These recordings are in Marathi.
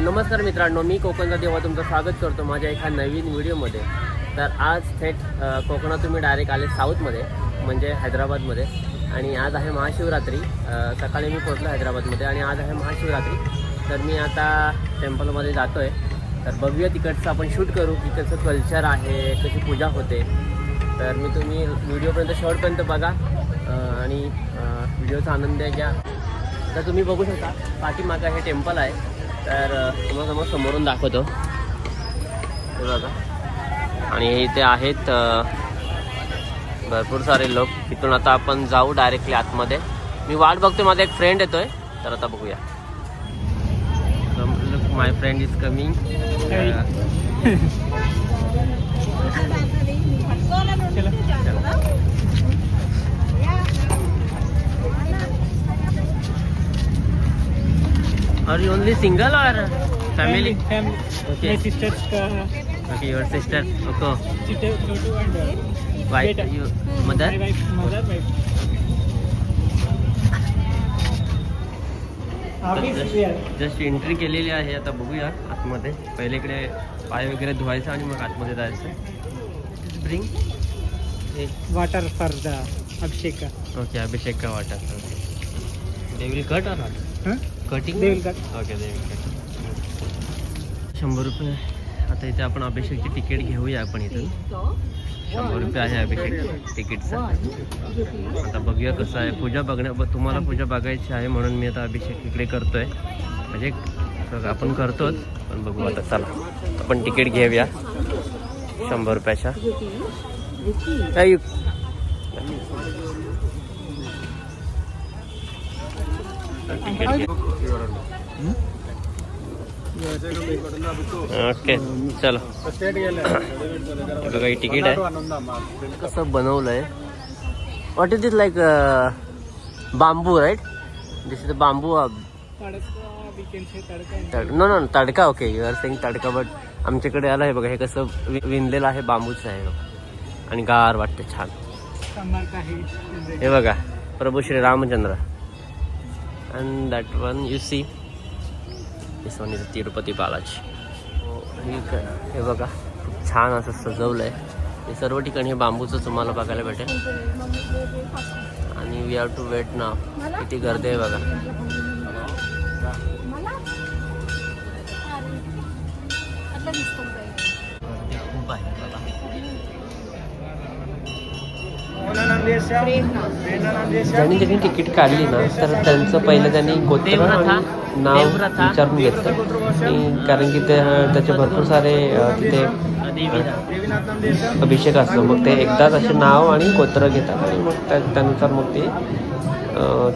नमस्कार मित्रांनो, मी कोकणचा देवा तुमचं स्वागत करतो माझ्या एका नवीन व्हिडिओमध्ये. तर आज थेट कोकणातून मी डायरेक्ट आले साऊथमध्ये, म्हणजे हैदराबादमध्ये. आणि आज आहे महाशिवरात्री. सकाळी मी पोहोचलो हैदराबादमध्ये आणि आज आहे महाशिवरात्री. तर मी आता टेम्पलमध्ये जातो आहे. तर बघूया तिकडचं आपण शूट करू की कसं कल्चर आहे, कशी पूजा होते. तर तुम्ही व्हिडिओपर्यंत शेवटपर्यंत बघा आणि व्हिडिओचा आनंद घ्या. तर तुम्ही बघू शकता पाठीमागं हे टेम्पल आहे. तर तुम्हाला समोरून दाखवतो हे बघा. आणि इथे आहेत भरपूर सारे लोक. इथून आता आपण जाऊ डायरेक्टली आतमध्ये. मी वाट बघतो, माझा एक फ्रेंड येतोय. तर आता बघूया. Look, my friend is coming. Are you only single or family? Family. Okay. My sister's Okay, your sister. Okay. sister, Chotu and Wife, beta. you mother? My wife, mother, wife. Just entry केलेली आहे. आता बघूया आतमध्ये. पहिले इकडे पाय वगैरे धुवायचं आणि मग आतमध्ये जायचं. Bring Water for the Abhishek. Okay, Abhishek का water. They will cut or not? Huh? Cutting They will cut. Okay, they will cut. 100 रुपये. आता इथे आपण अभिषेकची तिकीट घेऊया. आपण इथून 100 रुपये आहे अभिषेक तिकीटचा. आता बघूया कसं आहे. पूजा तुम्हाला पूजा बघायची आहे म्हणून मी आता अभिषेक इकडे करतोय. म्हणजे आपण करतोच, पण बघू आता. चला आपण तिकीट घेऊया 100 रुपयाच्या. ओके, चलो. बघा, ही तिकीट आहे. कसं बनवलंय. What is it like bamboo, right? This is bamboo. We can say tadka. No tadka. Okay, you are saying tadka. But आमच्याकडे आलं आहे बघा. हे कसं विणलेलं आहे, बांबूचं आहे आणि गार वाटते, छान. Samar ka hai. हे बघा, प्रभू Shri Ramchandra. And that one you see, this one is Tirupati Balaji. हे बघा, खूप छान असं सजवलं आहे. हे सर्व ठिकाणी हे बांबूचं तुम्हाला बघायला भेटेल. आणि वी हॅव टू वेट नाव. किती गर्दी आहे बघा. खूप आहे बघा. ज्यांनी ज्यांनी तिकीट काढली ना, तर त्यांचं पहिलं त्यांनी गोत्र आणि नाव विचारून घेतलं. आणि कारण की त्याचे भरपूर सारे तिथे अभिषेक असतो. मग ते एकदाच असे नाव आणि गोत्र घेतात आणि मग त्यानुसार मग ते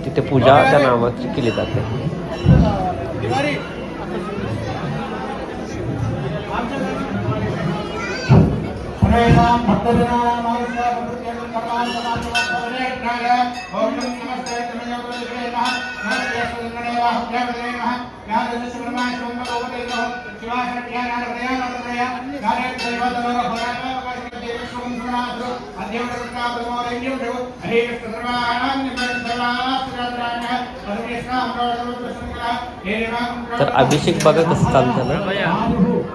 तिथे पूजा त्या नावाची केली जाते. तर अभिषेक बघा कसं चालतं ना.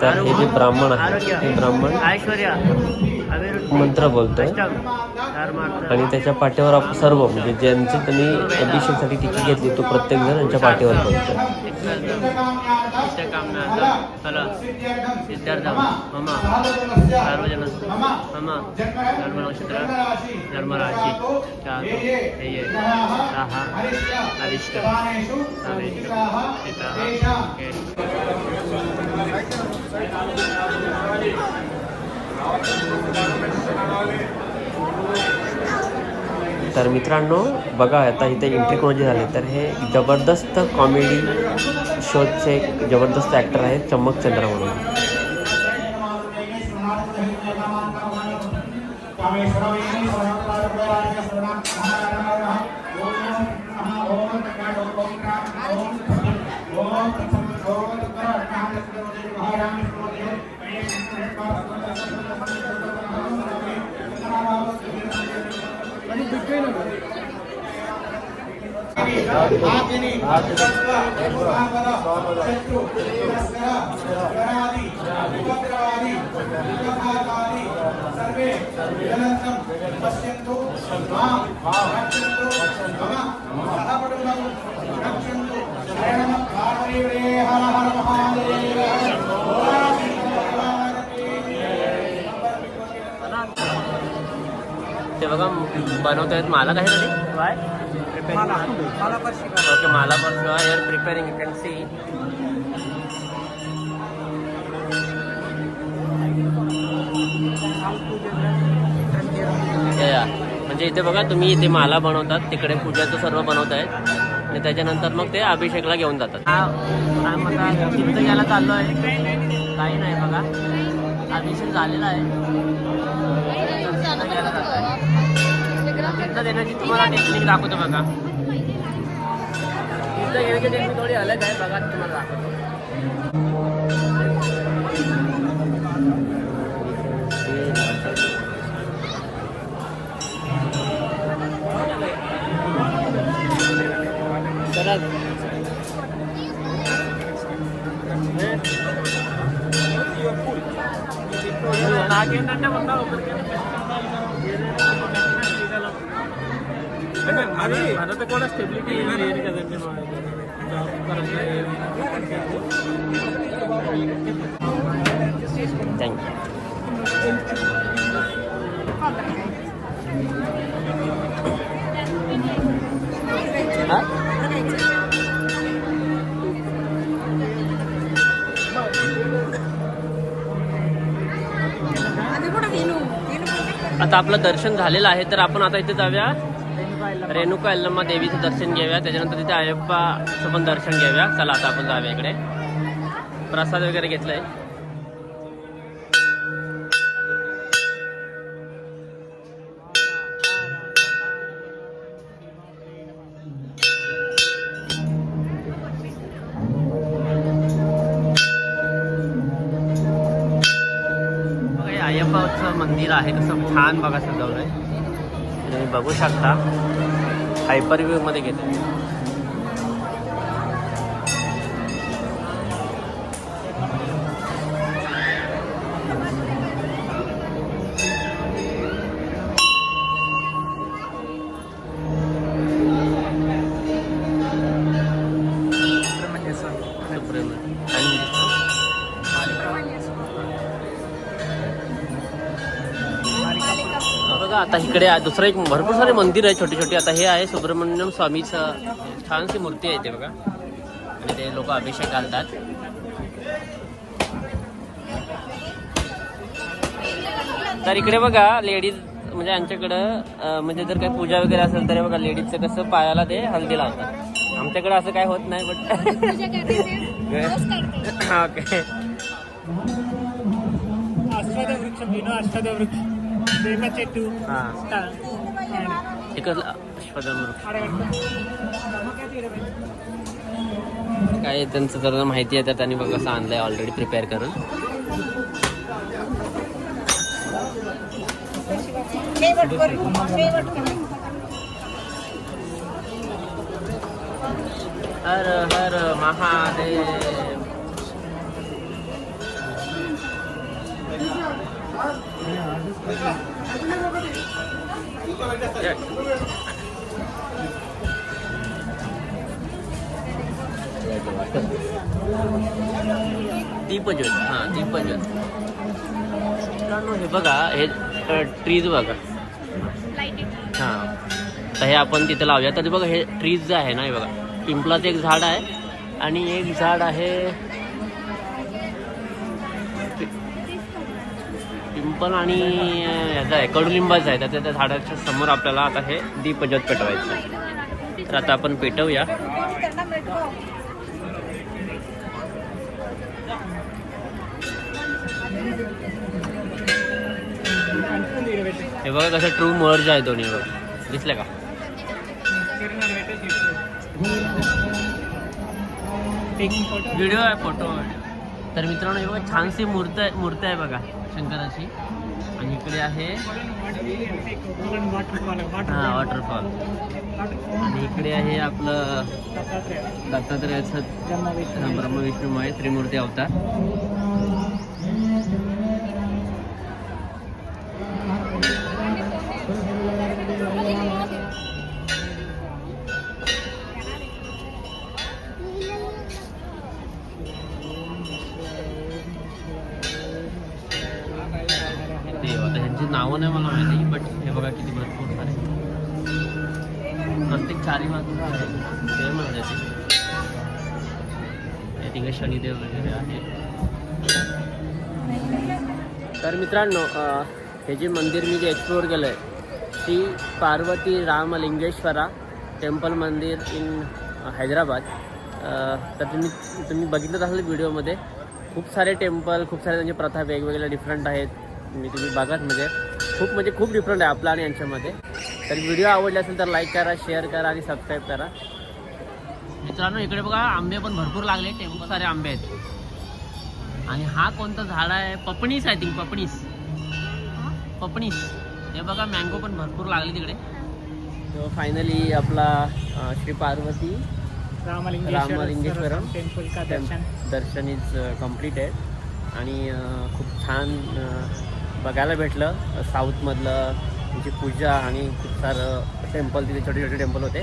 तर हे जे ब्राह्मण आहे, हे ब्राह्मण मंत्र बोलतोय आणि त्याच्या पाठीवर आपण सर्व, म्हणजे ज्यांची त्यांनी अभिषेकसाठी तिकीट घेतली, तो प्रत्येक जण यांच्या पाठीवर बोलतोय. तर मित्रांनो बघा, आता इथे एंट्री कोणाची झाली. तर हे जबरदस्त कॉमेडी शोचे एक जबरदस्त ॲक्टर आहेत, चमक चंद्र म्हणून. ते बघा बनवत आहेत माला काहीतरी काय ओके माला पण air preparing you can see म्हणजे इथे बघा तुम्ही इथे माला बनवतात तिकडे पूजाचं सर्व बनवत आहेत आणि त्याच्यानंतर मग ते अभिषेकला घेऊन जातात. हा मग तीर्थ घ्यायला चाललो आहे काही नाही बघा अभिषेक झालेला आहे तीर्थ देण्याची तुम्हाला टेक्निक दाखवतो बघा. तीर्थ घेण्याची टेक्निक थोडी अलग आहे बघा तुम्हाला दाखवतो. भारत కూడా స్టెబిలిటీ లేదు కదండి థ్యాంక్ आता आपलं दर्शन झालेलं आहे तर आपण आता इथे जाऊया रेणुका यल्लम्मा देवीचं दर्शन घेऊया त्याच्यानंतर तिथे अय्यप्पाचं पण दर्शन घेऊया. चला आता आपण जाऊया इकडे प्रसाद वगैरे घेतलाय. अय्यप्पाचं मंदिर आहे कसं छान बघा सजवलंय तुम्ही बघू शकता. हायपर व्ह्यू मध्ये घेतो बघा. आता इकडे दुसरं एक भरपूर सारे मंदिर आहे छोटी छोटी. आता हे आहे सुब्रमण्यम स्वामीचं छानशी मूर्ती आहे ते बघा आणि ते लोक अभिषेक घालतात. तर इकडे बघा लेडीज म्हणजे आमच्याकडं म्हणजे जर काही पूजा वगैरे असेल तर बघा लेडीजचं कसं पायाला ते हल्दी लावतात. आमच्याकडे असं काय होत नाही बट ओके. काय त्यांचं जर माहिती आहे तर त्यांनी बघा कसं आणलंय ऑलरेडी प्रिपेअर करून. हर हर महादेव. दीपज्योत दीपज्योत. हे बघा हे ट्रीज बघा तर हे आपण तिथे लावूया. तर बघा हे ट्रीज जे आहे ना हे बघा पिंपलाचं एक झाड आहे आणि एक झाड आहे पिंपल आणि ह्याचा आहे कडुलिंबाचं आहे. त्या झाडाच्या समोर आपल्याला आता हे दीपज्योत पेटवायचं. तर आता आपण पेटवूया. हे बघा कसं ट्रू मर्ज आहे दोन्ही बघा दिसलं का. व्हिडिओ आहे फोटो. तर मित्रांनो हे बघा छानशी मूर्ती आहे बघा शंकराची आणि इकडे आहे वॉटरफॉल हां वॉटरफॉल. आणि इकडे आहे आपलं दत्तात्रयाचं ब्रह्म विष्णूमय त्रिमूर्ती अवतार. देव आता ह्यांची नावं नाही मला माहिती, बट हे बघा किती भरपूर सारे प्रत्येक चारी बाजूला आहे ते म्हणजे ते तिकडे शनिदेव वगैरे आहे. तर मित्रांनो हे जे मंदिर मी जे एक्सप्लोअर केलं आहे श्री पार्वती रामलिंगेश्वरा टेम्पल मंदिर इन हैदराबाद. तर तुम्ही बघितलं असेल व्हिडिओमध्ये खूप सारे टेम्पल, खूप सारे त्यांची प्रथा वेगवेगळ्या डिफरंट आहेत. तुम्ही बघात म्हणजे खूप डिफरंट आहे आपला आणि यांच्यामध्ये. तर व्हिडिओ आवडला असेल तर लाईक करा, शेअर करा आणि सबस्क्राईब करा. मित्रांनो इकडे बघा आंबे पण भरपूर लागले, टेम्पल सारे आंबे आहेत. आणि हा कोणतं झाड आहे? पपणीस आय थिंक, पपणीस. हे बघा मँगो पण भरपूर लागले तिकडे. तो फायनली आपला श्री पार्वती रामलिंगेश्वरम टेम्पल का दर्शन इज कम्प्लीट आहे. आणि खूप छान बघायला भेटलं साऊथमधलं त्यांची पूजा आणि खूप सारं टेम्पल, तिथे छोटे छोटे टेम्पल होते.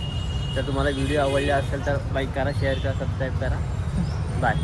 तर तुम्हाला व्हिडिओ आवडले असेल तर लाईक करा, शेअर करा, सबस्क्राईब करा. बाय.